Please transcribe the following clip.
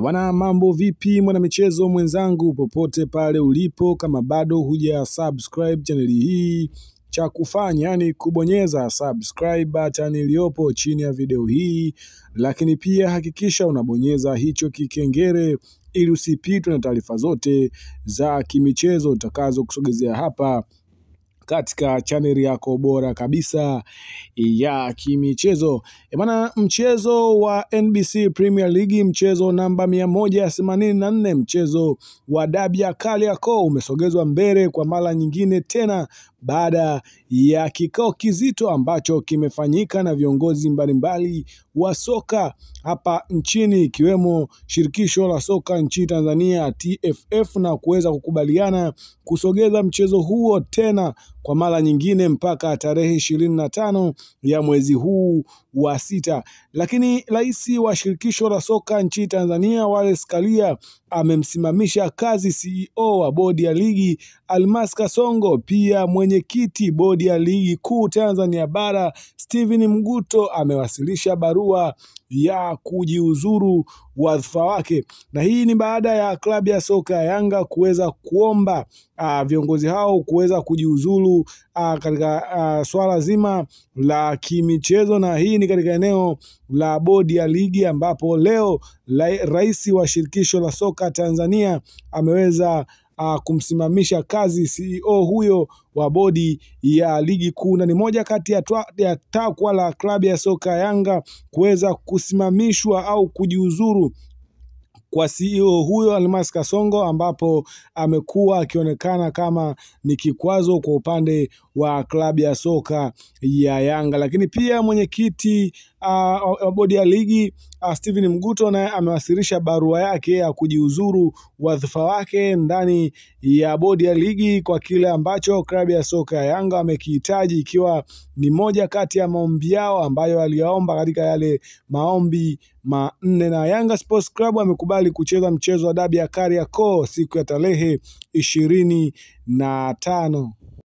Bwana, mambo vipi mwana michezo mwenzangu popote pale ulipo? Kama bado huja subscribe channel hii, cha kufanya ni kubonyeza subscribe button iliyopo chini ya video hii, lakini pia hakikisha unabonyeza hicho kikengele ili usipitwe na taarifa zote za kimichezo utakazo kusogezea hapa katika channel yako bora kabisa ya kimichezo. Bwana, mchezo wa NBC Premier League, mchezo namba 184, mchezo wa dabi ya Kariakoo umesogezwa mbele kwa mara nyingine tena baada ya kikao kizito ambacho kimefanyika na viongozi mbalimbali wa soka hapa nchini, ikiwemo shirikisho la soka nchini Tanzania TFF, na kuweza kukubaliana kusogeza mchezo huo tena kwa mara nyingine mpaka tarehe 25 ya mwezi huu wa 6. Lakini rais wa shirikisho la soka nchini Tanzania Wallace Karia amemsimamisha kazi CEO wa bodi ya ligi Almas Kasongo. Pia mwenyekiti bodi ya ligi kuu Tanzania bara Steven Mguto amewasilisha barua ya kujiuzuru wadhifa wake, na hii ni baada ya klabu ya soka ya Yanga kuweza kuomba viongozi hao kuweza kujiuzuru katika swala zima la kimichezo, na hii ni katika eneo la bodi ya ligi ambapo leo rais wa shirikisho la soka Tanzania ameweza kumsimamisha kazi CEO huyo wa bodi ya ligi kuu, na ni moja kati ya takwa la klabu ya soka Yanga kuweza kusimamishwa au kujiuzuru kwa CEO huyo Almas Kasongo, ambapo amekuwa akionekana kama ni kikwazo kwa upande wa klabu ya soka ya Yanga. Lakini pia mwenyekiti wa bodi ya ligi Steven Mguto naye amewasilisha barua yake ya kujiuzuru wadhifa wake ndani ya bodi ya ligi kwa kile ambacho klabu ya soka ya Yanga amekihitaji, ikiwa ni moja kati ya maombi yao ambayo aliyaomba katika yale maombi manne, na Yanga Sports Club amekubali kucheza mchezo wa dabi ya Kariakoo siku ya tarehe 25.